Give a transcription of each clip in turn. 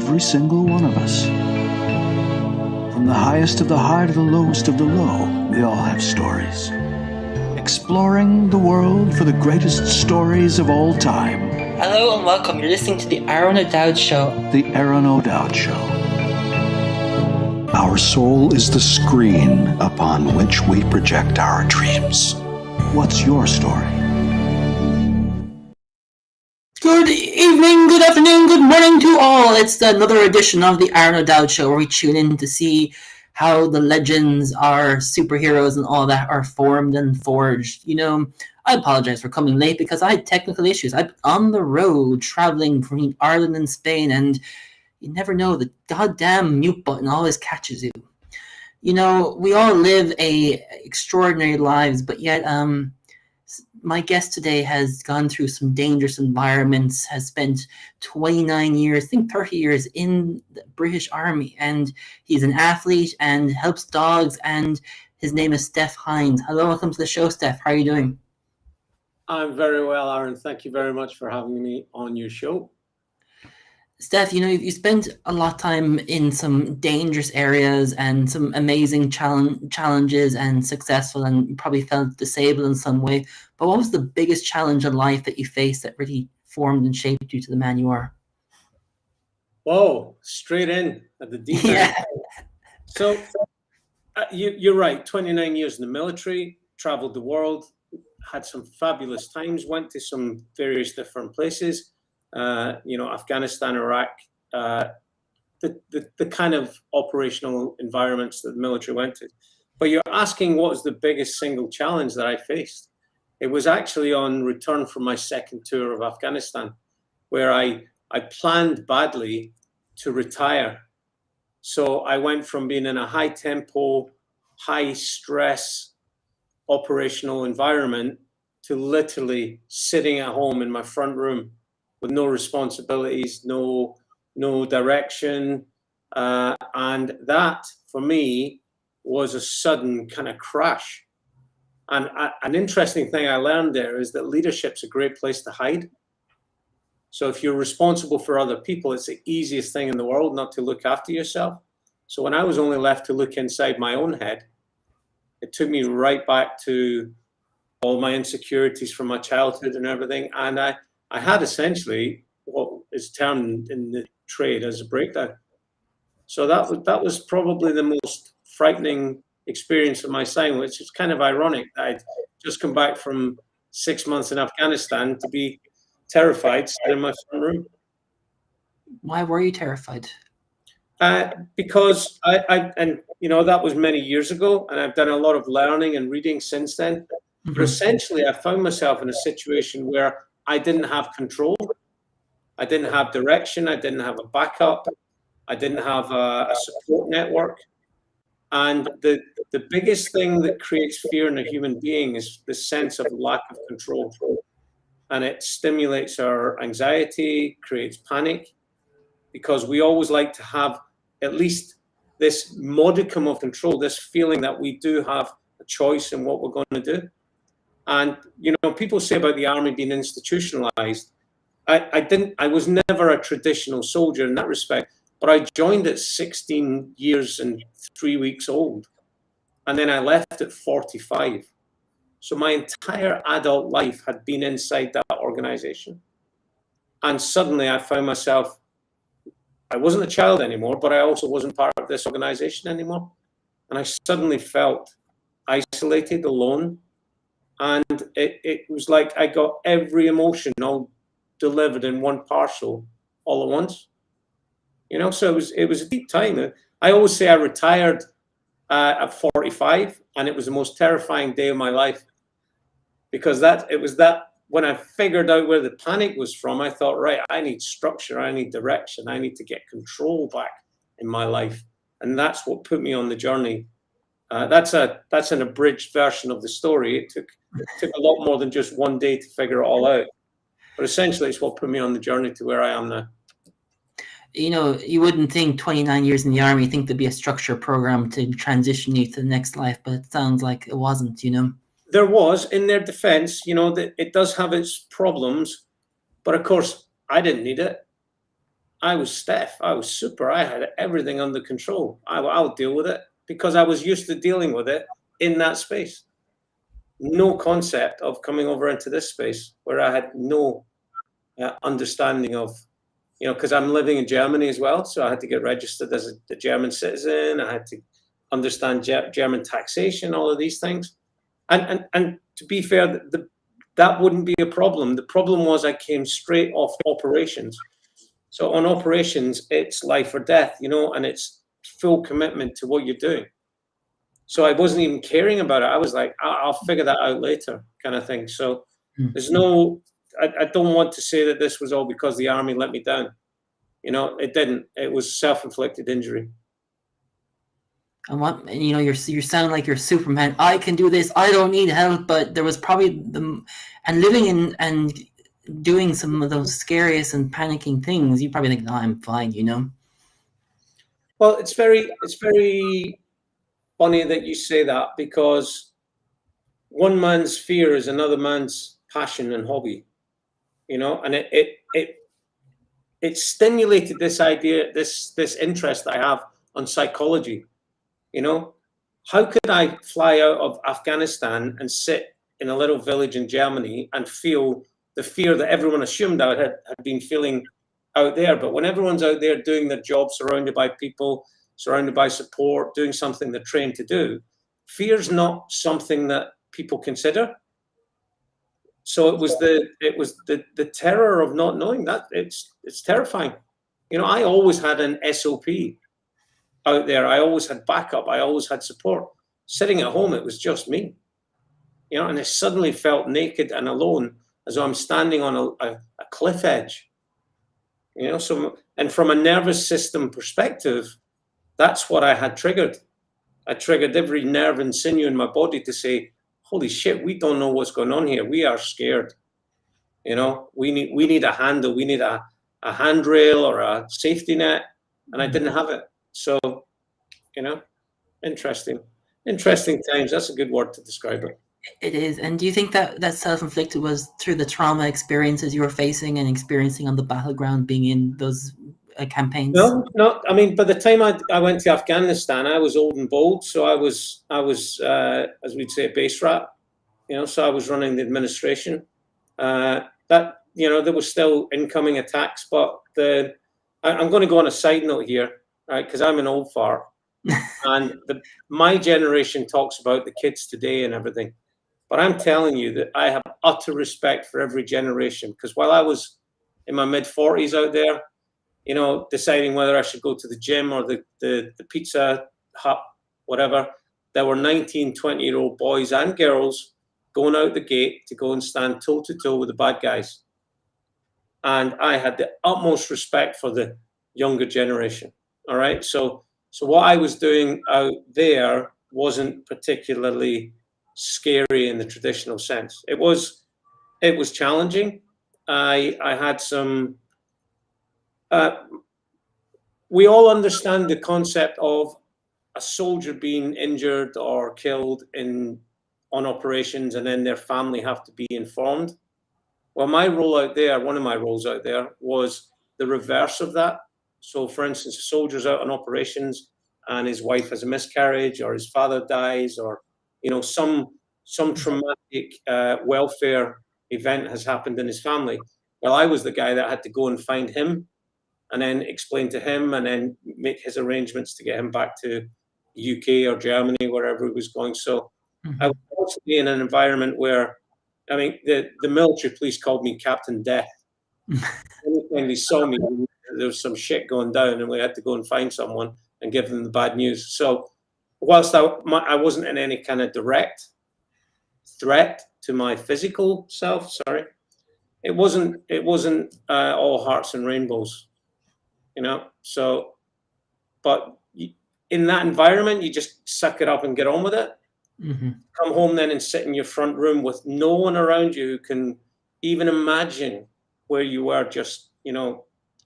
every single one of us. From the highest of the high to the lowest of the low, we all have stories. Exploring the world for the greatest stories of all time. Hello and welcome. You're listening to the Aron O'Dowd Show. The Aron O'Dowd Show. Our soul is the screen upon which we project our dreams. What's your story? Good evening, good afternoon, good morning to all. It's another edition of the Aron O'Dowd Show where we tune in to see how the legends, our superheroes and all that are formed and forged. You know, I apologize for coming late because I had technical issues. I'm on the road traveling between Ireland and Spain, and you never know, the goddamn mute button always catches you. You know, we all live extraordinary lives, but yet my guest today has gone through some dangerous environments, has spent 29 years, I think 30 years in the British Army, and he's an athlete and helps dogs, and his name is Stephen Hinds. Hello, welcome to the show, Steph. How are you doing? I'm very well, Aaron. Thank you very much for having me on your show. Steph, you know, you spent a lot of time in some dangerous areas and some amazing challenges and successful, and you probably felt disabled in some way. But what was the biggest challenge in life that you faced that really formed and shaped you to the man you are? Whoa, straight in at the deep end. Yeah. So you're right, 29 years in the military, traveled the world, had some fabulous times, went to some various different places. Afghanistan, Iraq, the kind of operational environments that the military went to. But you're asking what was the biggest single challenge that I faced. It was actually on return from my second tour of Afghanistan, where I planned badly to retire. So I went from being in a high tempo, high stress operational environment to literally sitting at home in my front room with no responsibilities, no direction. And that, for me, was a sudden kind of crash. And an interesting thing I learned there is that leadership's a great place to hide. So if you're responsible for other people, it's the easiest thing in the world not to look after yourself. So when I was only left to look inside my own head, it took me right back to all my insecurities from my childhood and everything. And I had essentially what is termed in the trade as a breakdown. So that was probably the most frightening experience of my time, which is kind of ironic. I'd just come back from 6 months in Afghanistan to be terrified sitting in my front room. Why were you terrified? Because that was many years ago, and I've done a lot of learning and reading since then. Mm-hmm. But essentially, I found myself in a situation where I didn't have control. I didn't have direction. I didn't have a backup. I didn't have a support network. And the biggest thing that creates fear in a human being is the sense of lack of control. And it stimulates our anxiety, creates panic, because we always like to have at least this modicum of control, this feeling that we do have a choice in what we're going to do. And, people say about the army being institutionalized. I was never a traditional soldier in that respect, but I joined at 16 years and 3 weeks old. And then I left at 45. So my entire adult life had been inside that organization. And suddenly I found myself, I wasn't a child anymore, but I also wasn't part of this organization anymore. And I suddenly felt isolated, alone. And it was like I got every emotion all delivered in one parcel all at once. So it was a deep time. I always say I retired at 45, and it was the most terrifying day of my life, because it was when I figured out where the panic was from, I thought, right, I need structure, I need direction, I need to get control back in my life. And that's what put me on the journey. That's an abridged version of the story. It took a lot more than just one day to figure it all out. But essentially, it's what put me on the journey to where I am now. You wouldn't think 29 years in the army, think there'd be a structure program to transition you to the next life, but it sounds like it wasn't, There was, in their defense, that it does have its problems, but of course, I didn't need it. I was Steph. I was super. I had everything under control. I'll deal with it because I was used to dealing with it in that space. No concept of coming over into this space where I had no understanding of, because I'm living in Germany as well. So I had to get registered as a German citizen. I had to understand German taxation, all of these things. And to be fair, that wouldn't be a problem. The problem was I came straight off operations. So on operations, it's life or death, and it's full commitment to what you're doing. So I wasn't even caring about it. I was like, I'll figure that out later, kind of thing. So there's I don't want to say that this was all because the army let me down. It didn't. It was self-inflicted injury. And you sound like you're Superman. I can do this. I don't need help. But there was probably living in and doing some of those scariest and panicking things. You probably think, no, I'm fine. Well, it's very funny that you say that, because one man's fear is another man's passion and hobby, and it stimulated this idea, this interest I have on psychology. How could I fly out of Afghanistan and sit in a little village in Germany and feel the fear that everyone assumed I had been feeling out there? But when everyone's out there doing their job, surrounded by people, surrounded by support, doing something they're trained to do, fear's not something that people consider. So it was the terror of not knowing that. It's terrifying. I always had an SOP out there. I always had backup. I always had support. Sitting at home, it was just me. And I suddenly felt naked and alone, as though I'm standing on a cliff edge. So, and from a nervous system perspective, that's what I had triggered. I triggered every nerve and sinew in my body to say, holy shit, we don't know what's going on here. We are scared. We need a handle. We need a handrail or a safety net. And I didn't have it. So, interesting times. That's a good word to describe it. It is. And do you think that self-inflicted was through the trauma experiences you were facing and experiencing on the battleground, being in those campaigns? No. I mean, by the time I went to Afghanistan, I was old and bold. So I was as we'd say, a base rat. So I was running the administration. There was still incoming attacks, but I'm going to go on a side note here, right? Because I'm an old fart, and my generation talks about the kids today and everything. But I'm telling you that I have utter respect for every generation, because while I was in my mid-40s out there, deciding whether I should go to the gym or the Pizza Hut, whatever, there were 19, 20-year-old boys and girls going out the gate to go and stand toe-to-toe with the bad guys. And I had the utmost respect for the younger generation, all right? So what I was doing out there wasn't particularly scary in the traditional sense. It was challenging. I had some. We all understand the concept of a soldier being injured or killed on operations, and then their family have to be informed. Well, one of my roles out there was the reverse of that. So, for instance, a soldier's out on operations and his wife has a miscarriage, or his father dies, or some traumatic welfare event has happened in his family. Well, I was the guy that had to go and find him, and then explain to him, and then make his arrangements to get him back to the UK or Germany, wherever he was going. So I was also in an environment where, I mean, the military police called me Captain Death. Anytime they saw me, there was some shit going down, and we had to go and find someone and give them the bad news. So whilst I wasn't in any kind of direct threat to my physical self, it wasn't all hearts and rainbows, So, but in that environment, you just suck it up and get on with it. Mm-hmm. Come home then and sit in your front room with no one around you who can even imagine where you were just 4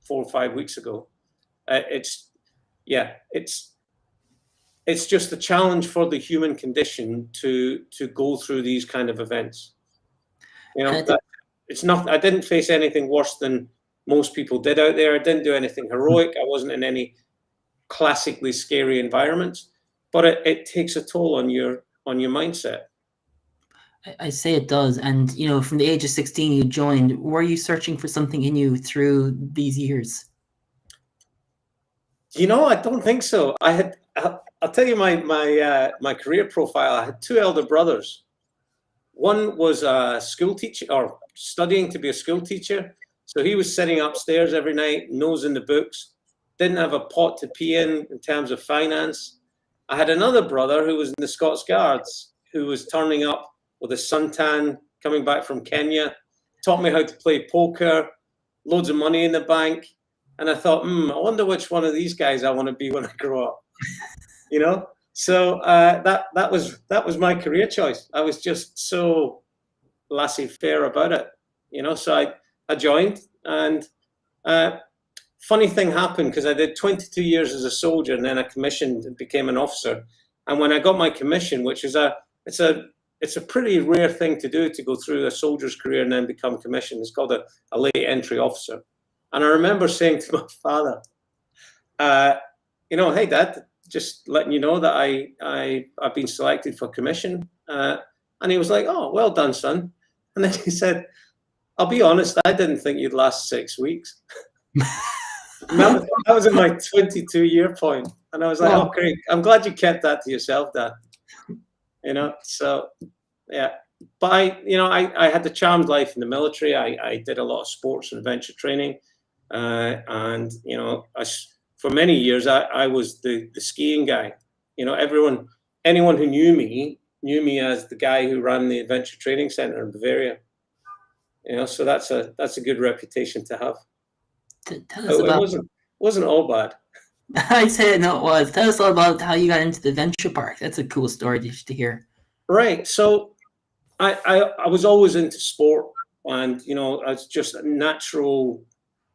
or 5 weeks ago. It's just a challenge for the human condition to go through these kind of events. It's not. I didn't face anything worse than most people did out there. I didn't do anything heroic. I wasn't in any classically scary environments, but it takes a toll on your mindset. I say it does. And, from the age of 16, you joined. Were you searching for something in you through these years? I don't think so. I'll tell you my career profile. I had two elder brothers. One was a school teacher, or studying to be a school teacher. So he was sitting upstairs every night, nose in the books, didn't have a pot to pee in terms of finance. I had another brother who was in the Scots Guards, who was turning up with a suntan, coming back from Kenya, taught me how to play poker, loads of money in the bank. And I thought, I wonder which one of these guys I want to be when I grow up. So that was my career choice. I was just so laissez-faire about it, So I joined, and funny thing happened, because I did 22 years as a soldier, and then I commissioned and became an officer. And when I got my commission, which is it's a pretty rare thing to do, to go through a soldier's career and then become commissioned. It's called a late entry officer. And I remember saying to my father, hey, Dad, just letting you know that I've been selected for commission. And he was like, oh, well done, son. And then he said, I'll be honest, I didn't think you'd last 6 weeks. that was at my 22-year point. And I was like, oh, great. I'm glad you kept that to yourself, Dad. So, yeah. But I had the charmed life in the military. I did a lot of sports and adventure training. And for many years, I was the skiing guy. Anyone who knew me as the guy who ran the adventure training center in Bavaria. So that's a good reputation to have. Tell us about. It wasn't all bad. I said no, it was. Tell us all about how you got into the adventure park. That's a cool story to hear. Right. So I was always into sport, and I was just a natural.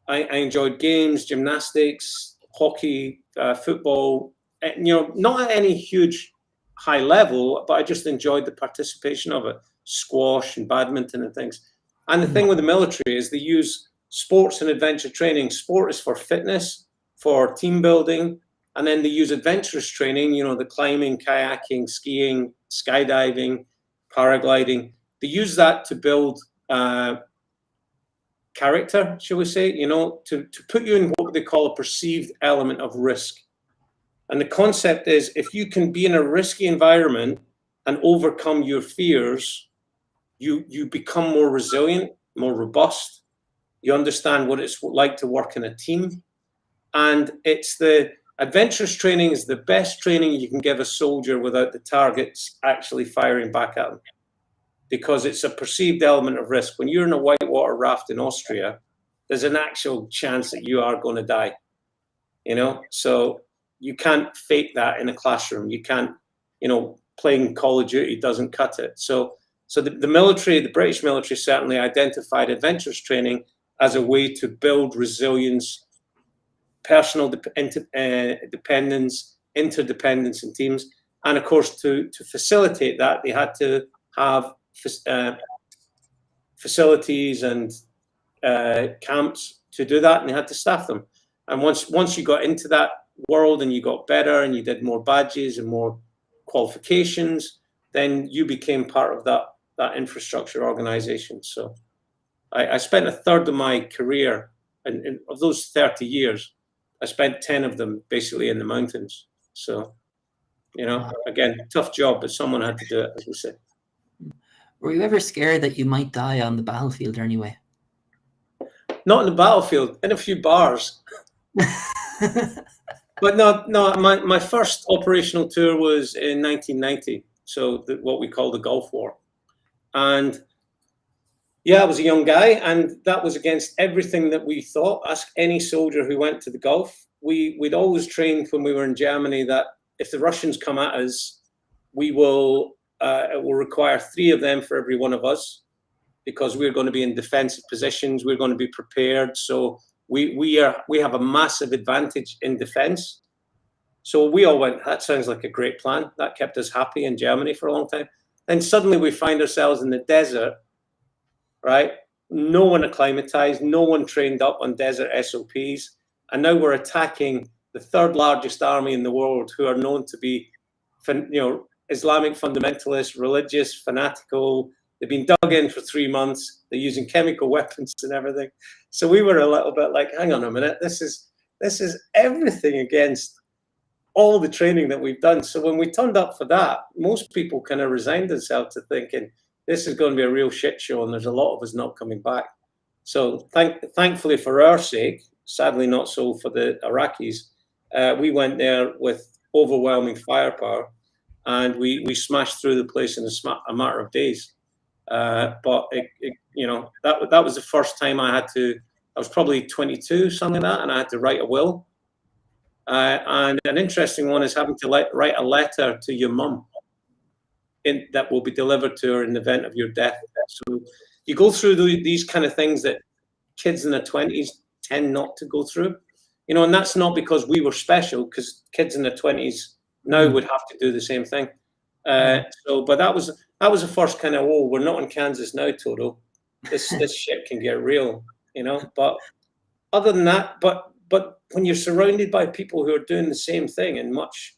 I enjoyed games, gymnastics, hockey, football. Not at any huge high level, but I just enjoyed the participation of it. Squash and badminton and things. And the thing with the military is they use sports and adventure training. Sport is for fitness, for team building, and then they use adventurous training, the climbing, kayaking, skiing, skydiving, paragliding. They use that to build character, shall we say, to put you in what they call a perceived element of risk. And the concept is, if you can be in a risky environment and overcome your fears, you become more resilient, more robust. You understand what it's like to work in a team. And it's the adventurous training is the best training you can give a soldier without the targets actually firing back at them, because it's a perceived element of risk. When you're in a whitewater raft in Austria, there's an actual chance that you are going to die, so you can't fake that in a classroom. You can't, playing Call of Duty doesn't cut it. So the military, the British military, certainly identified adventurous training as a way to build resilience, personal dependence, interdependence in teams. And of course, to facilitate that, they had to have facilities and camps to do that, and they had to staff them. And once you got into that world and you got better and you did more badges and more qualifications, then you became part of that infrastructure organization. So I spent a third of my career, and of those 30 years, I spent 10 of them basically in the mountains. So, again, tough job, but someone had to do it, as we say. Were you ever scared that you might die on the battlefield or anyway? Not in the battlefield, in a few bars. But no, my first operational tour was in 1990. So what we call the Gulf War. And yeah, I was a young guy, and that was against everything that we thought. Ask any soldier who went to the Gulf. We'd always trained when we were in Germany that if the Russians come at us, it will require 3 of them for every one of us, because we're going to be in defensive positions. We're going to be prepared. So we have a massive advantage in defense. So we all went, that sounds like a great plan. That kept us happy in Germany for a long time. Then suddenly we find ourselves in the desert, right, no one acclimatized, no one trained up on desert SOPs, and now we're attacking the third largest army in the world, who are known to be, Islamic fundamentalists, religious, fanatical. They've been dug in for 3 months. They're using chemical weapons and everything. So we were a little bit like, hang on a minute, this is everything against all the training that we've done. So when we turned up for that, most people kind of resigned themselves to thinking this is going to be a real shit show, and there's a lot of us not coming back. So thankfully for our sake, sadly not so for the Iraqis, we went there with overwhelming firepower, and we smashed through the place in a matter of days. But that was the first time I was probably 22, something like that, and I had to write a will. And an interesting one is having to write a letter to your mum that will be delivered to her in the event of your death. So you go through these kind of things that kids in their 20s tend not to go through, and that's not because we were special, because kids in their 20s now would have to do the same thing. But that was the first kind of, we're not in Kansas now, Toto. This shit can get real, But other than that, but when you're surrounded by people who are doing the same thing in much,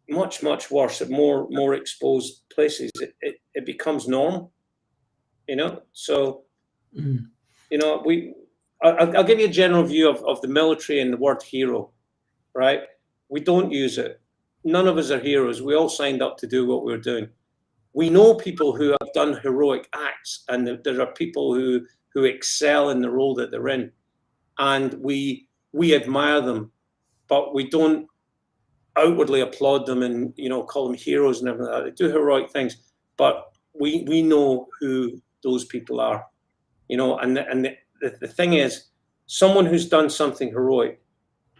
much, much worse at more exposed places, it becomes normal, So, I'll give you a general view of the military and the word hero, right? We don't use it. None of us are heroes. We all signed up to do what we're doing. We know people who have done heroic acts, and there are people who excel in the role that they're in, and we admire them, but we don't outwardly applaud them and call them heroes and everything like that. They do heroic things, but we know who those people are, and the thing is, someone who's done something heroic,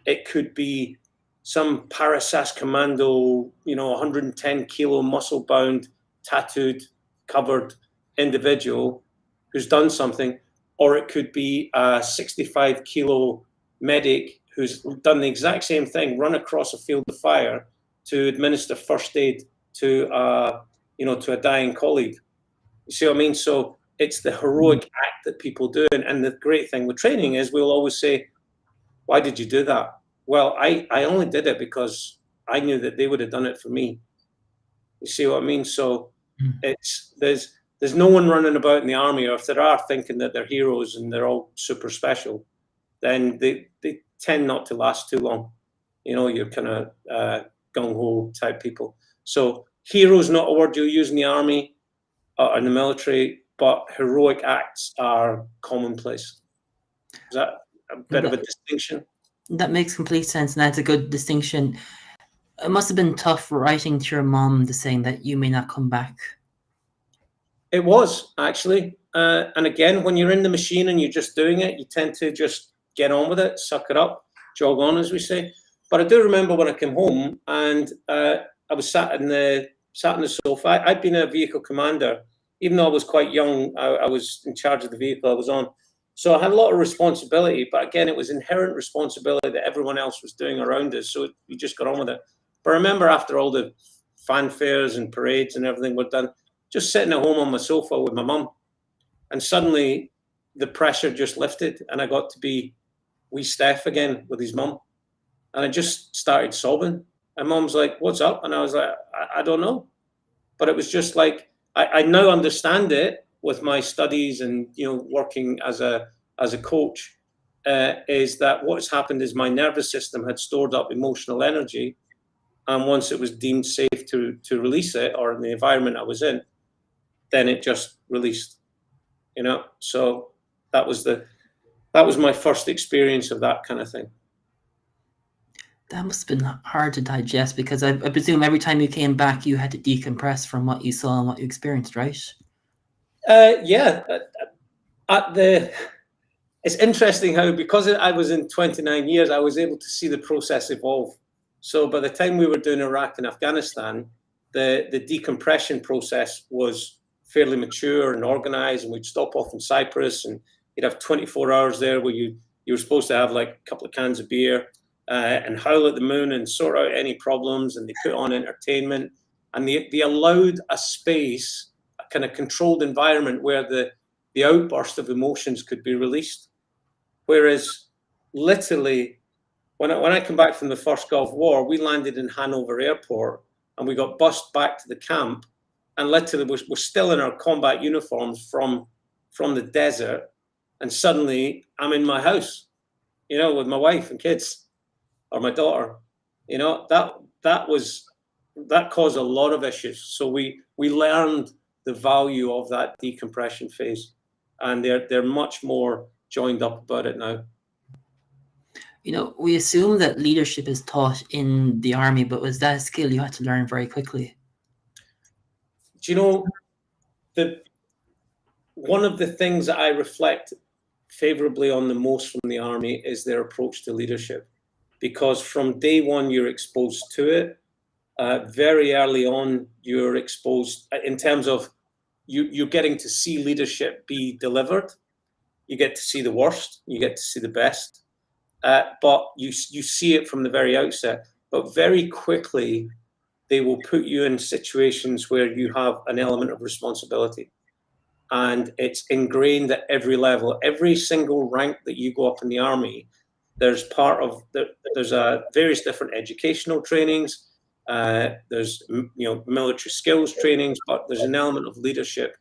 it could be some Parasas commando, 110 kilo muscle bound, tattooed, covered individual who's done something, or it could be a 65 kilo medic who's done the exact same thing, run across a field of fire to administer first aid to a dying colleague. You see what I mean? So it's the heroic act that people do. And the great thing with training is we'll always say, why did you do that? Well, I only did it because I knew that they would have done it for me. You see what I mean? So there's no one running about in the army, or if there are, thinking that they're heroes and they're all super special, then they tend not to last too long. You're kind of gung-ho type people. So hero is not a word you'll use in the army or in the military, but heroic acts are commonplace. Is that a bit of a distinction? That makes complete sense, and that's a good distinction. It must have been tough writing to your mom, saying that you may not come back. It was, actually. And again, when you're in the machine and you're just doing it, you tend to just get on with it, suck it up, jog on, as we say. But I do remember when I came home and I was sat in the sofa. I'd been a vehicle commander. Even though I was quite young, I was in charge of the vehicle I was on. So I had a lot of responsibility, but again, it was inherent responsibility that everyone else was doing around us. So we just got on with it. But I remember after all the fanfares and parades and everything were done, just sitting at home on my sofa with my mum. And suddenly the pressure just lifted and I got to be wee Steph again with his mum. And I just started sobbing. And mum's like, what's up? And I was like, I don't know. But it was just like, I now understand it with my studies and, working as a coach, is that what's happened is my nervous system had stored up emotional energy. And once it was deemed safe to release it, or in the environment I was in, then it just released, So that was my first experience of that kind of thing. That must have been hard to digest, because I presume every time you came back, you had to decompress from what you saw and what you experienced, right? Yeah. It's interesting how, because I was in 29 years, I was able to see the process evolve. So by the time we were doing Iraq and Afghanistan, the decompression process was fairly mature and organized, and we'd stop off in Cyprus and you'd have 24 hours there where you were supposed to have like a couple of cans of beer and howl at the moon and sort out any problems, and they put on entertainment, and they allowed a space, a kind of controlled environment where the the outburst of emotions could be released. Whereas literally, when I come back from the first Gulf War, we landed in Hanover Airport and we got bussed back to the camp, and literally we're still in our combat uniforms from the desert, and suddenly I'm in my house, with my wife and kids, or my daughter. That caused a lot of issues. So we learned the value of that decompression phase, and they're much more joined up about it now. We assume that leadership is taught in the army, but was that a skill you had to learn very quickly? Do you know, one of the things that I reflect favorably on the most from the army is their approach to leadership, because from day one you're exposed to it. Very early on, you're exposed in terms of you're getting to see leadership be delivered. You get to see the worst, you get to see the best, but you see it from the very outset. But very quickly, they will put you in situations where you have an element of responsibility. And it's ingrained at every level. Every single rank that you go up in the army, there's various different educational trainings. There's military skills trainings, but there's an element of leadership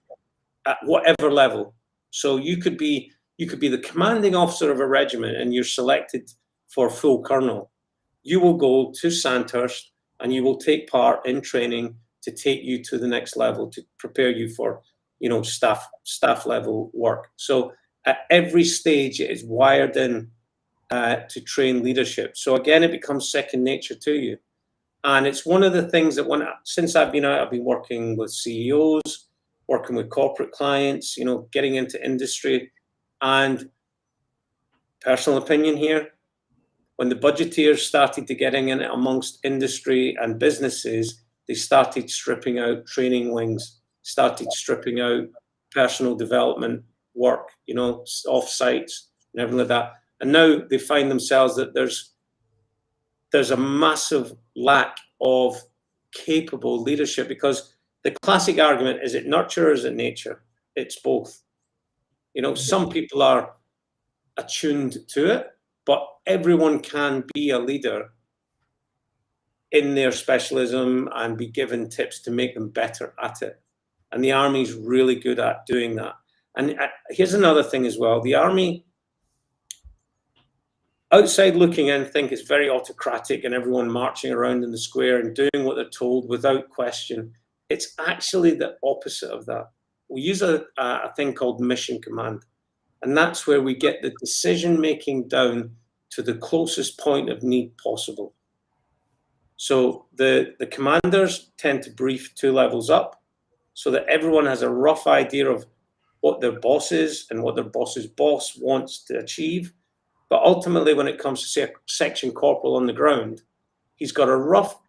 at whatever level. So you could be the commanding officer of a regiment and you're selected for full colonel. You will go to Sandhurst and you will take part in training to take you to the next level, to prepare you for staff level work. So at every stage it is wired in to train leadership. So again, it becomes second nature to you. And it's one of the things that since I've been out, I've been working with CEOs, working with corporate clients, getting into industry. And personal opinion here, when the budgeteers started to getting in amongst industry and businesses, they started stripping out training wings, started stripping out personal development work, off sites and everything like that. And now they find themselves that there's a massive lack of capable leadership, because the classic argument, is it nurture or is it nature? It's both. Some people are attuned to it, but everyone can be a leader in their specialism and be given tips to make them better at it. And the army's really good at doing that. And here's another thing as well. The army, outside looking in, think it's very autocratic and everyone marching around in the square and doing what they're told without question. It's actually the opposite of that. We use a thing called mission command. And that's where we get the decision-making down to the closest point of need possible. So the commanders tend to brief 2 levels up so that everyone has a rough idea of what their boss is and what their boss's boss wants to achieve. But ultimately, when it comes to section corporal on the ground, he's got a rough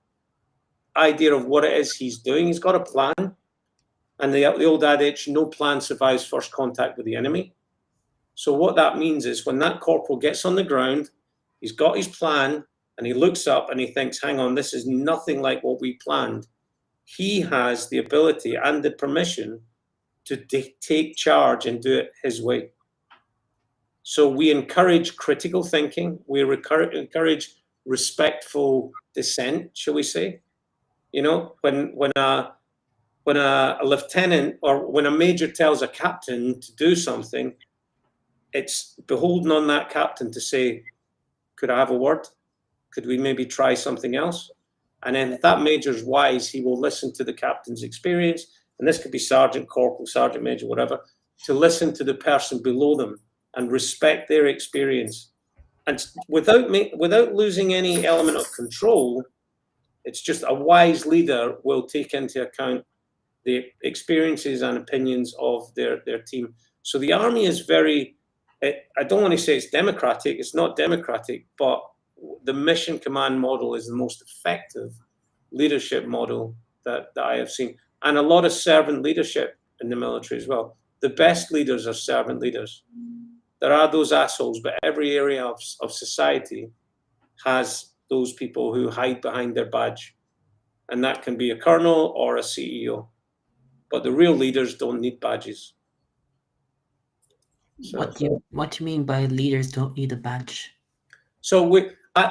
idea of what it is he's doing. He's got a plan. And the old adage, no plan survives first contact with the enemy. So what that means is when that corporal gets on the ground, he's got his plan and he looks up and he thinks, hang on, this is nothing like what we planned. He has the ability and the permission to take charge and do it his way. So we encourage critical thinking. We encourage respectful dissent, shall we say? When a lieutenant or when a major tells a captain to do something, it's beholden on that captain to say, could I have a word? Could we maybe try something else? And then if that major's wise, he will listen to the captain's experience. And this could be sergeant, corporal, sergeant major, whatever, to listen to the person below them and respect their experience. And without losing any element of control, it's just a wise leader will take into account the experiences and opinions of their team. So the army is very, I don't want to say it's democratic, it's not democratic, but the mission command model is the most effective leadership model that I have seen. And a lot of servant leadership in the military as well. The best leaders are servant leaders. There are those assholes, but every area of society has those people who hide behind their badge. And that can be a colonel or a CEO. But the real leaders don't need badges. So, what do you mean by leaders don't need a badge? so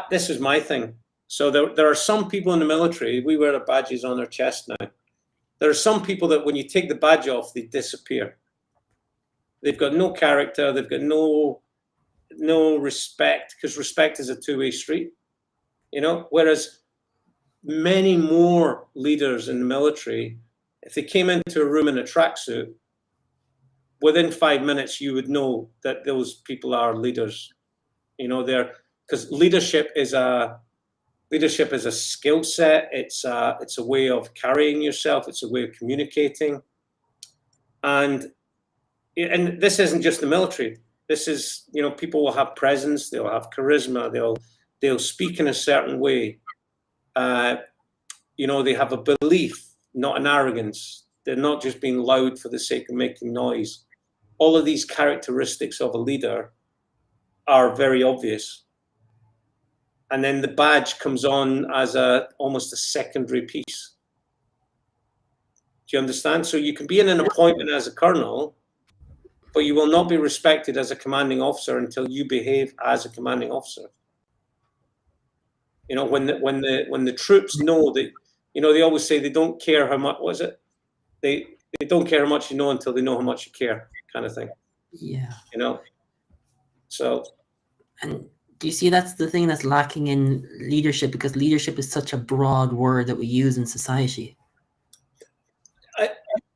this is my thing. So there are some people in the military, we wear the badges on our chest now. There are some people that when you take the badge off, they disappear. They've got no character. They've got no respect, because respect is a two-way street, you know. Whereas many more leaders in the military, if they came into a room in a tracksuit, within 5 minutes you would know that those people are leaders. You know, because leadership is a skill set. It's a way of carrying yourself. It's a way of communicating, and this isn't just the military. This is, you know, people will have presence. They'll have charisma. They'll speak in a certain way. You know, they have a belief, not an arrogance. They're not just being loud for the sake of making noise. All of these characteristics of a leader are very obvious. And then the badge comes on as almost a secondary piece. Do you understand? So you can be in an appointment as a colonel, but you will not be respected as a commanding officer until you behave as a commanding officer. You know, when the troops know that, you know, they always say they don't care how much, what is it? They don't care how much you know until they know how much you care, kind of thing. Yeah. You know? So. And do you see that's the thing that's lacking in leadership, because leadership is such a broad word that we use in society?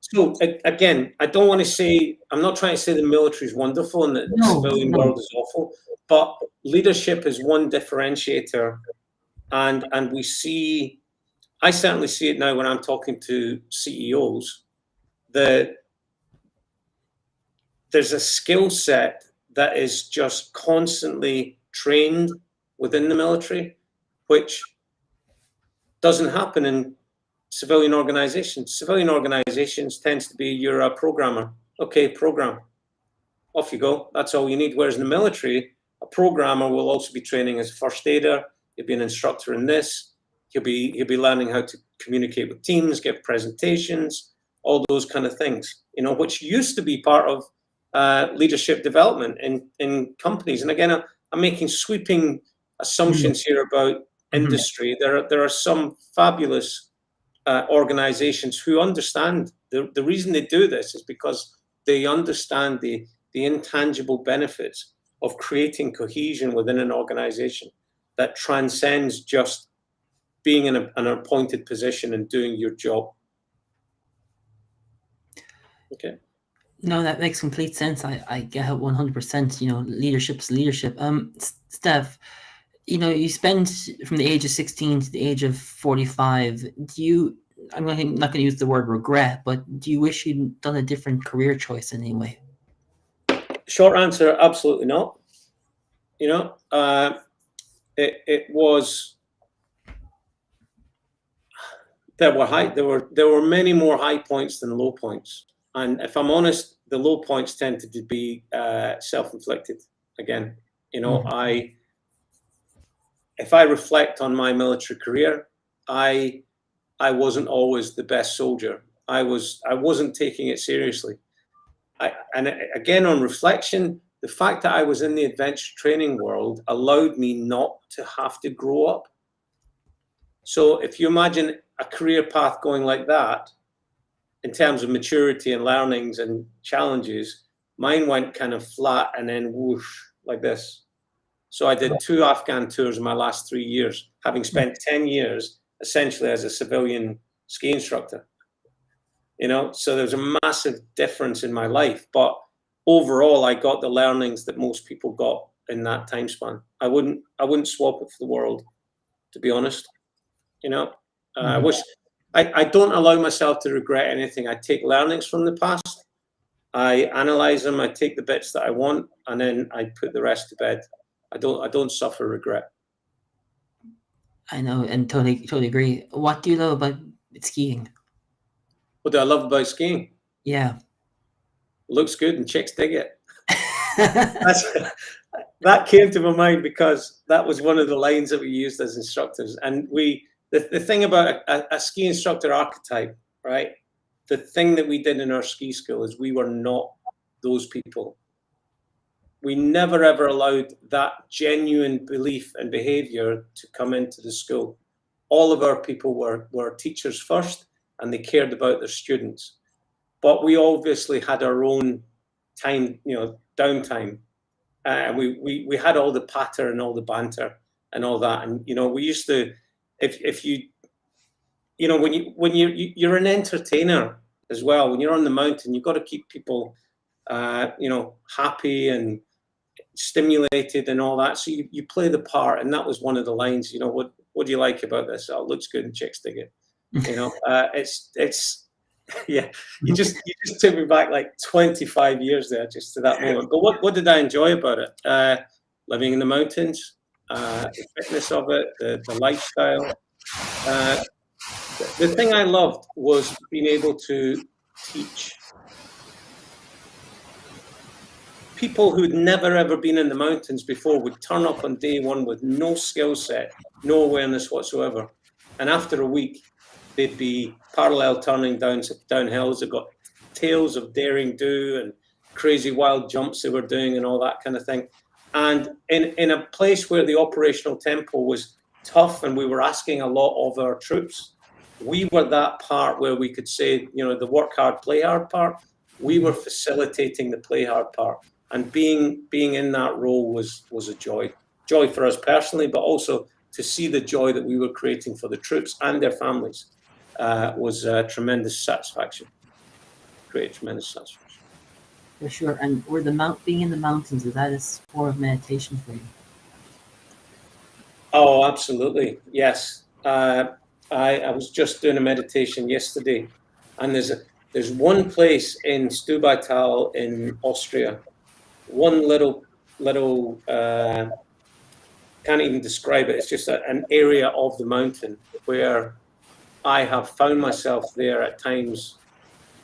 So again, I don't want to say, I'm not trying to say the military is wonderful and the civilian world is awful, but leadership is one differentiator. And we see, I certainly see it now when I'm talking to CEOs, that there's a skill set that is just constantly trained within the military, which doesn't happen in civilian organizations. Civilian organizations tends to be, you're a programmer. Okay, program. Off you go. That's all you need. Whereas in the military, a programmer will also be training as a first aider. He'll be an instructor in this. He'll be learning how to communicate with teams, give presentations, all those kind of things, you know, which used to be part of leadership development in companies. And again, I'm making sweeping assumptions here about industry. There are some fabulous organizations who understand the reason they do this is because they understand the intangible benefits of creating cohesion within an organization that transcends just being in an appointed position and doing your job. Okay. No, that makes complete sense. I get it 100%. You know, leadership's leadership. Steph, you know, you spend from the age of 16 to the age of 45. I'm not going to use the word regret, but do you wish you'd done a different career choice in any way? Short answer, absolutely not. You know, it was, there were many more high points than low points. And if I'm honest, the low points tended to be self-inflicted. Again, you know, if I reflect on my military career, I wasn't always the best soldier. I wasn't taking it seriously. And again, on reflection, the fact that I was in the adventure training world allowed me not to have to grow up. So if you imagine a career path going like that, in terms of maturity and learnings and challenges, mine went kind of flat and then whoosh, like this. So I did 2 Afghan tours in my last 3 years, having spent 10 years essentially as a civilian ski instructor. You know, so there's a massive difference in my life, but overall I got the learnings that most people got in that time span. I wouldn't swap it for the world, to be honest. You know, I wish, I don't allow myself to regret anything. I take learnings from the past, I analyze them, I take the bits that I want, and then I put the rest to bed. I don't suffer regret. I know, and totally agree. What do you love about skiing? What do I love about skiing? Yeah. Looks good and chicks dig it. That came to my mind because that was one of the lines that we used as instructors. And the thing about a ski instructor archetype, right? The thing that we did in our ski school is we were not those people. we never ever allowed that genuine belief and behavior to come into the school. All of our people were teachers first, and they cared about their students. But we obviously had our own time, downtime. And we had all the patter and all the banter and all that. And, we used to, if you, when you're an entertainer as well, when you're on the mountain, you've got to keep people, happy and stimulated and all that. So you play the part. And that was one of the lines, what do you like about this? Oh, it looks good and chicks dig it. It's yeah. You just took me back like 25 years there, just to that moment. But what did I enjoy about it? Living in the mountains, the fitness of it, the lifestyle. The thing I loved was being able to teach people who'd never ever been in the mountains before. Would turn up on day one with no skill set, no awareness whatsoever, and after a week they'd be parallel turning down hills. They've got tales of daring do and crazy wild jumps they were doing and all that kind of thing. And in a place where the operational tempo was tough and we were asking a lot of our troops, we were that part where we could say, the work hard, play hard part. We were facilitating the play hard part. And being in that role was a joy for us personally, but also to see the joy that we were creating for the troops and their families was a tremendous satisfaction. Great, tremendous satisfaction. For sure. And being in the mountains, is that a form of meditation for you? Oh, absolutely, yes. I was just doing a meditation yesterday, and there's one place in Stubaital in Austria. One little can't even describe it. It's just an area of the mountain where I have found myself there at times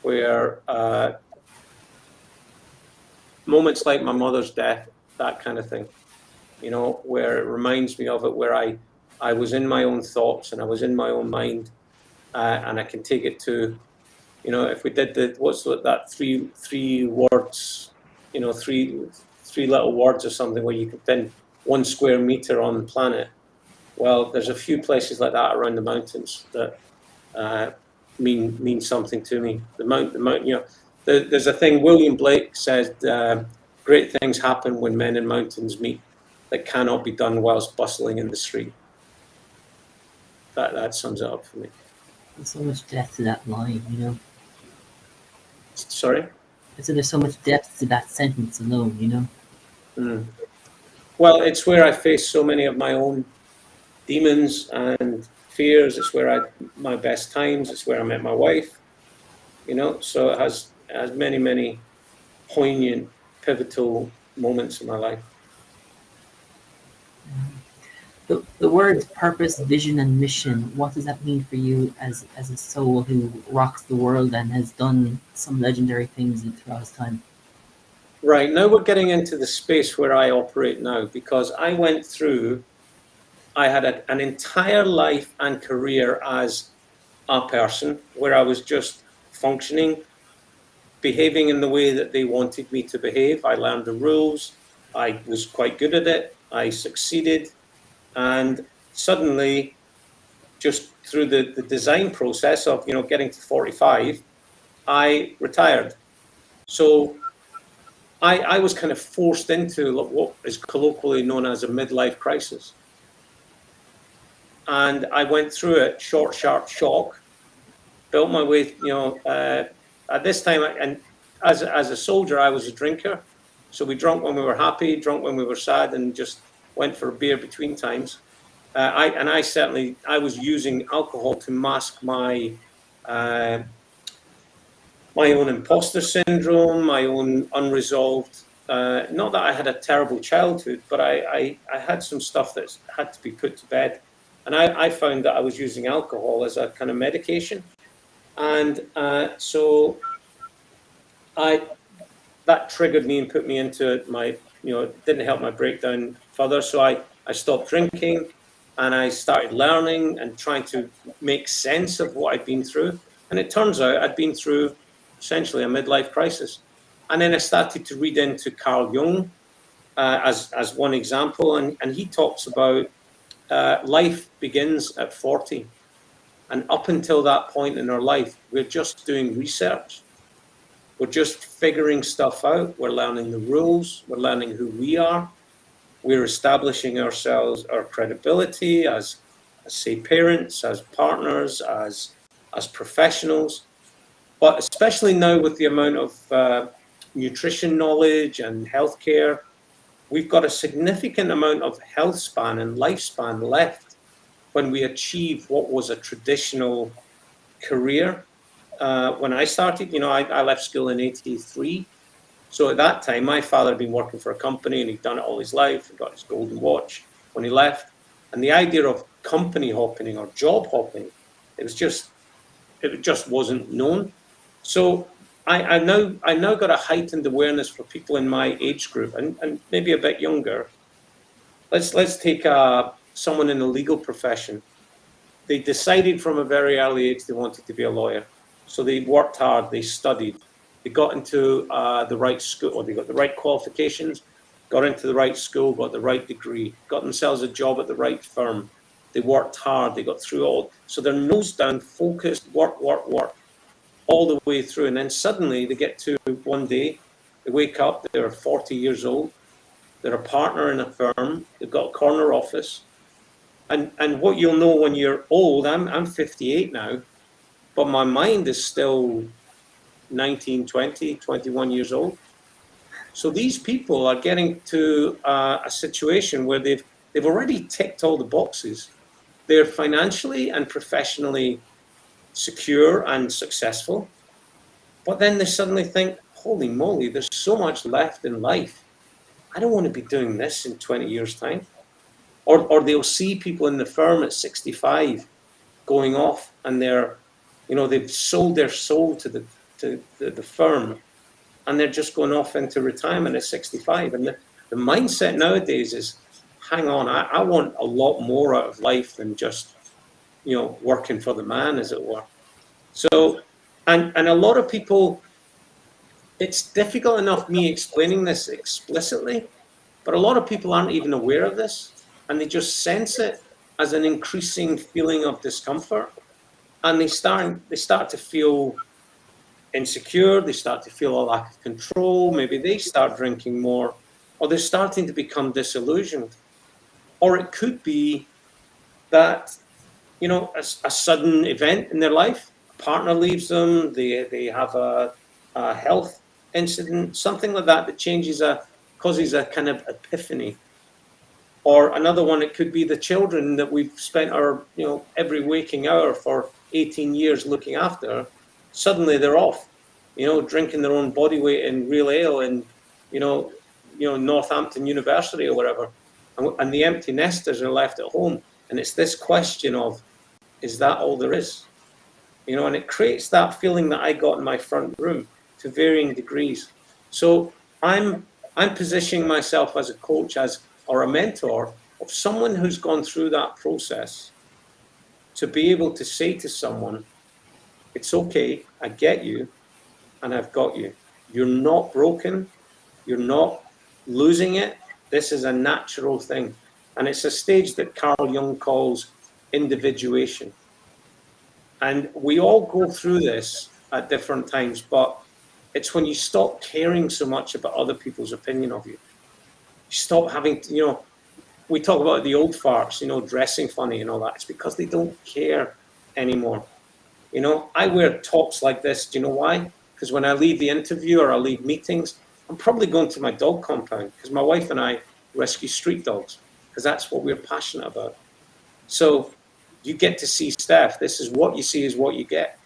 where moments like my mother's death, that kind of thing, where it reminds me of it, where I was in my own thoughts and I was in my own mind, and I can take it to, if we did that three words, three little words or something where you could then 1 square meter on the planet. Well, there's a few places like that around the mountains that mean something to me. The mountain, there's a thing William Blake says, great things happen when men in mountains meet that cannot be done whilst bustling in the street. That sums it up for me. There's so much depth to that line, Sorry? I said there's so much depth to that sentence alone, Well, it's where I face so many of my own demons and fears. It's where I had my best times. It's where I met my wife, so it has many, many poignant, pivotal moments in my life. The words purpose, vision, and mission, what does that mean for you as a soul who rocks the world and has done some legendary things throughout his time? Right, now we're getting into the space where I operate now, because I had an entire life and career as a person where I was just functioning, behaving in the way that they wanted me to behave. I learned the rules. I was quite good at it. I succeeded. And suddenly, just through the design process of, getting to 45, I retired. So I was kind of forced into what is colloquially known as a midlife crisis. And I went through it, short, sharp shock, built my way, at this time, and as a soldier, I was a drinker. So we drank when we were happy, drunk when we were sad, and just went for a beer between times. I was using alcohol to mask my own imposter syndrome, my own unresolved. Not that I had a terrible childhood, but I had some stuff that had to be put to bed. And I found that I was using alcohol as a kind of medication. And so that triggered me and put me into my, didn't help my breakdown further. So I stopped drinking and I started learning and trying to make sense of what I'd been through. And it turns out I'd been through essentially a midlife crisis. And then I started to read into Carl Jung as one example, and he talks about life begins at 40, and up until that point in our life, we're just doing research. We're just figuring stuff out. We're learning the rules. We're learning who we are. We're establishing ourselves, our credibility as say, parents, as partners, as professionals. But especially now with the amount of nutrition knowledge and healthcare, we've got a significant amount of health span and lifespan left when we achieve what was a traditional career. When I started, I left school in 83. So at that time, my father had been working for a company and he'd done it all his life and got his golden watch when he left. And the idea of company hopping or job hopping, it just wasn't known. So I now got a heightened awareness for people in my age group and maybe a bit younger. Let's take someone in the legal profession. They decided from a very early age they wanted to be a lawyer. So they worked hard, they studied, they got into the right school, or they got the right qualifications, got into the right school, got the right degree, got themselves a job at the right firm. They worked hard, they got through all. So they're nose down, focused, work, all the way through. And then suddenly they get to one day, they wake up, they're 40 years old, they're a partner in a firm, they've got a corner office. And what you'll know when you're old, I'm 58 now, but my mind is still 19, 20, 21 years old. So these people are getting to a situation where they've already ticked all the boxes. They're financially and professionally secure and successful. But then they suddenly think, holy moly, there's so much left in life. I don't want to be doing this in 20 years' time. Or they'll see people in the firm at 65 going off and they've sold their soul to the firm and they're just going off into retirement at 65. And the mindset nowadays is, hang on, I want a lot more out of life than just, working for the man, as it were. So, and a lot of people, it's difficult enough me explaining this explicitly, but a lot of people aren't even aware of this. And they just sense it as an increasing feeling of discomfort. And they start to feel insecure, they start to feel a lack of control, maybe they start drinking more, or they're starting to become disillusioned. Or it could be that, a sudden event in their life, a partner leaves them, they have a health incident, something like that causes a kind of epiphany. Or another one, it could be the children that we've spent our, every waking hour for 18 years looking after. Suddenly they're off, drinking their own body weight in real ale in, Northampton University or whatever. And the empty nesters are left at home. And it's this question of, is that all there is? And it creates that feeling that I got in my front room to varying degrees. So I'm positioning myself as a coach, or a mentor of someone who's gone through that process, to be able to say to someone, it's okay, I get you, and I've got you. You're not broken, you're not losing it. This is a natural thing. And it's a stage that Carl Jung calls individuation. And we all go through this at different times, but it's when you stop caring so much about other people's opinion of you. Stop having to, we talk about the old farts, dressing funny and all that. It's because they don't care anymore. I wear tops like this. Do you know why? Because when I leave the interview or I leave meetings, I'm probably going to my dog compound, because my wife and I rescue street dogs, because that's what we're passionate about. So you get to see Steph. This is what you see is what you get.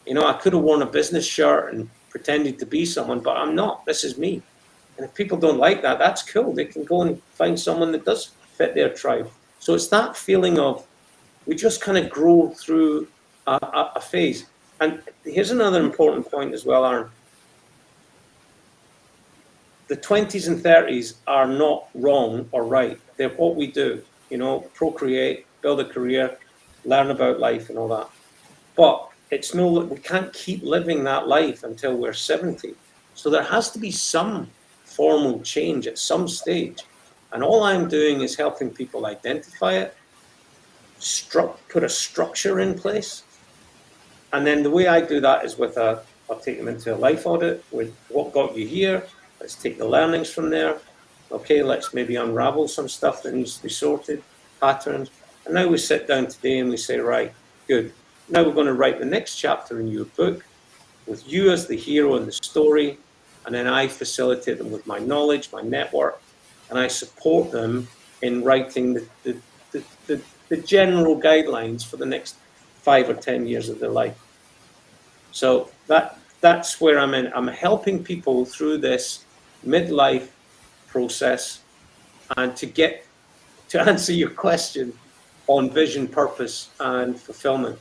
I could have worn a business shirt and pretended to be someone, but I'm not. This is me. And if people don't like that, that's cool. They can go and find someone that does fit their tribe. So it's that feeling of, we just kind of grow through a phase. And here's another important point as well, Aaron. The 20s and 30s are not wrong or right. They're what we do, procreate, build a career, learn about life and all that. But we can't keep living that life until we're 70. So there has to be some formal change at some stage. And all I'm doing is helping people identify it, put a structure in place. And then the way I do that is I'll take them into a life audit with what got you here. Let's take the learnings from there. Okay, let's maybe unravel some stuff that needs to be sorted, patterns. And now we sit down today and we say, right, good. Now we're going to write the next chapter in your book with you as the hero in the story. And then I facilitate them with my knowledge, my network, and I support them in writing the general guidelines for the next 5 or 10 years of their life. So that's where I'm in. I'm helping people through this midlife process, and to answer your question on vision, purpose, and fulfillment,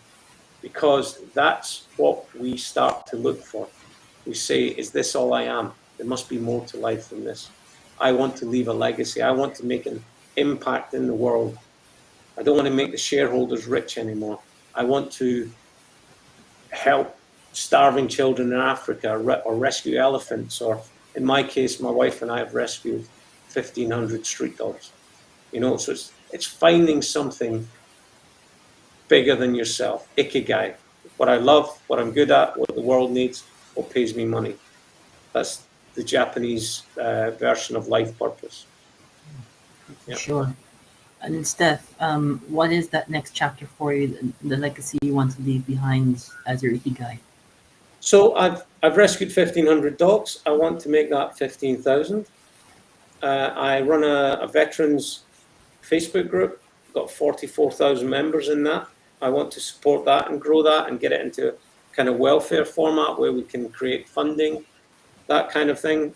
because that's what we start to look for. We say, is this all I am? There must be more to life than this. I want to leave a legacy. I want to make an impact in the world. I don't want to make the shareholders rich anymore. I want to help starving children in Africa, or rescue elephants, or in my case, my wife and I have rescued 1,500 street dogs. So it's finding something bigger than yourself. Ikigai. What I love, what I'm good at, what the world needs, what pays me money. That's the Japanese version of life purpose. Yeah. Sure. And Steph, what is that next chapter for you, the legacy you want to leave behind as your Ikigai? So I've rescued 1,500 dogs. I want to make that 15,000. I run a veterans Facebook group, got 44,000 members in that. I want to support that and grow that and get it into kind of welfare format where we can create funding, that kind of thing.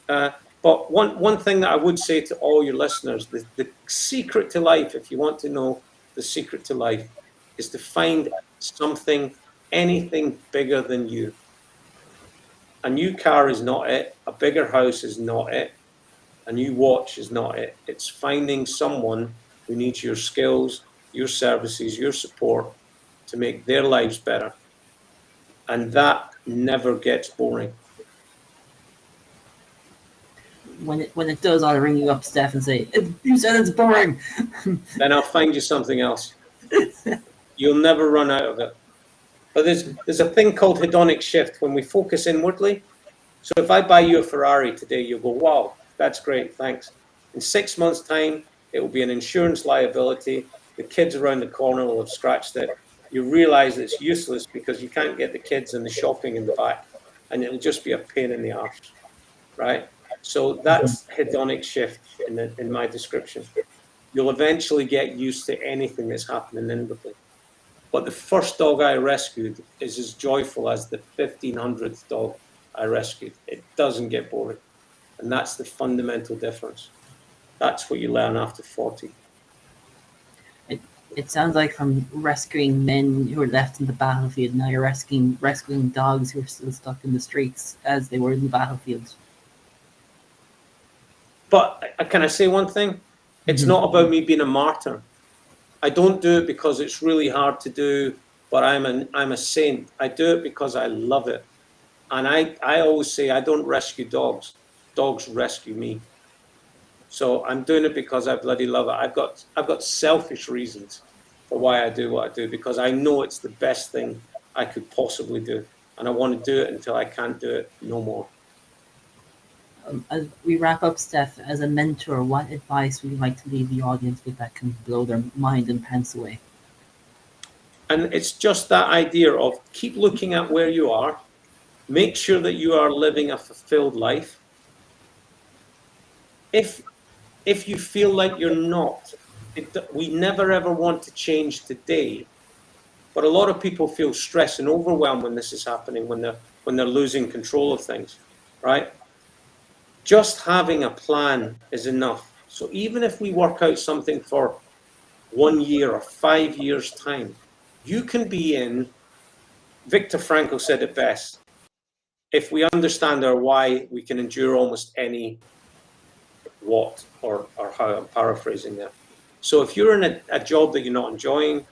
But one thing that I would say to all your listeners, the secret to life, if you want to know the secret to life, is to find something, anything bigger than you. A new car is not it. A bigger house is not it. A new watch is not it. It's finding someone who needs your skills, your services, your support to make their lives better. And that never gets boring. When it does, I'll ring you up, Steph, and say, you said it's boring. Then I'll find you something else. You'll never run out of it. But there's a thing called hedonic shift when we focus inwardly. So if I buy you a Ferrari today, you'll go, wow, that's great, thanks. In 6 months' time, it will be an insurance liability. The kids around the corner will have scratched it. You realize it's useless because you can't get the kids and the shopping in the back, and it'll just be a pain in the arse, right? So that's hedonic shift in my description. You'll eventually get used to anything that's happening inwardly. But the first dog I rescued is as joyful as the 1,500th dog I rescued. It doesn't get boring. And that's the fundamental difference. That's what you learn after 40. It sounds like from rescuing men who are left in the battlefield, now you're rescuing dogs who are still stuck in the streets as they were in the battlefield. But can I say one thing? It's not about me being a martyr. I don't do it because it's really hard to do, but I'm a saint. I do it because I love it. And I always say I don't rescue dogs. Dogs rescue me. So I'm doing it because I bloody love it. I've got selfish reasons for why I do what I do, because I know it's the best thing I could possibly do. And I want to do it until I can't do it no more. As we wrap up, Steph, as a mentor, what advice would you like to leave the audience with that can blow their mind and pants away? And it's just that idea of keep looking at where you are. Make sure that you are living a fulfilled life. If you feel like you're not, we never ever want to change today. But a lot of people feel stress and overwhelmed when this is happening, when they're losing control of things, right? Just having a plan is enough. So even if we work out something for 1 year or 5 years' time, you can be in, Viktor Frankl said it best, if we understand our why, we can endure almost any what, or how, I'm paraphrasing that. So if you're in a job that you're not enjoying,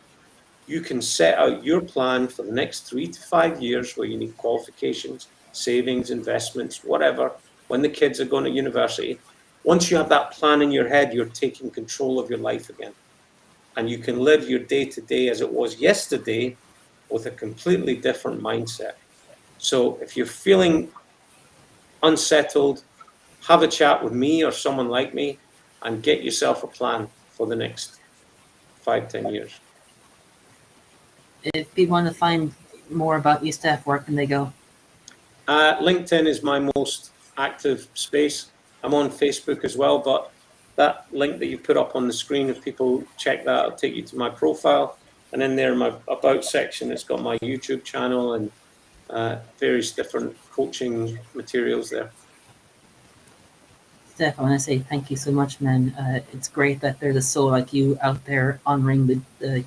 you can set out your plan for the next 3 to 5 years where you need qualifications, savings, investments, whatever, when the kids are going to university, once you have that plan in your head, you're taking control of your life again. And you can live your day to day as it was yesterday with a completely different mindset. So if you're feeling unsettled, have a chat with me or someone like me and get yourself a plan for the next 5-10 years. If people want to find more about you, Steph, where can they go? LinkedIn is my most active space. I'm on Facebook as well, but that link that you put up on the screen, if people check that, it'll take you to my profile. And in there, my About section, it's got my YouTube channel and various different coaching materials there. Steph, I want to say thank you so much, man. It's great that there's a soul like you out there honoring the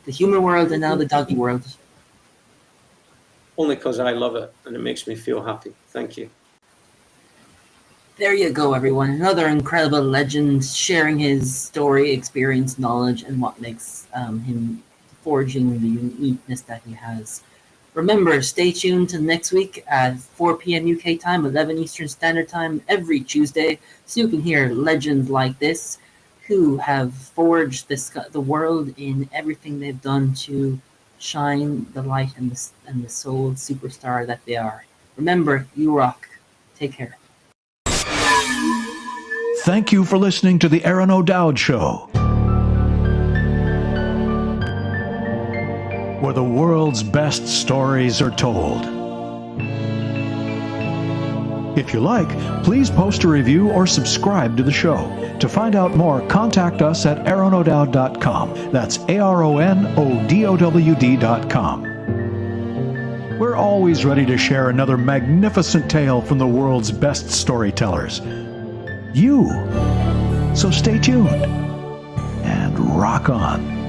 human world and now the doggy world. Only because I love it and it makes me feel happy. Thank you. There you go, everyone. Another incredible legend sharing his story, experience, knowledge, and what makes him forging the uniqueness that he has. Remember, stay tuned to next week at 4 p.m. UK time, 11 Eastern Standard Time, every Tuesday, so you can hear legends like this who have forged the world in everything they've done to shine the light and the soul superstar that they are. Remember, you rock. Take care. Thank you for listening to the Aron O'Dowd Show, where the world's best stories are told. If you like, please post a review or subscribe to the show. To find out more, contact us at aronodowd.com. That's ARONODOWD.com. We're always ready to share another magnificent tale from the world's best storytellers. So stay tuned and rock on.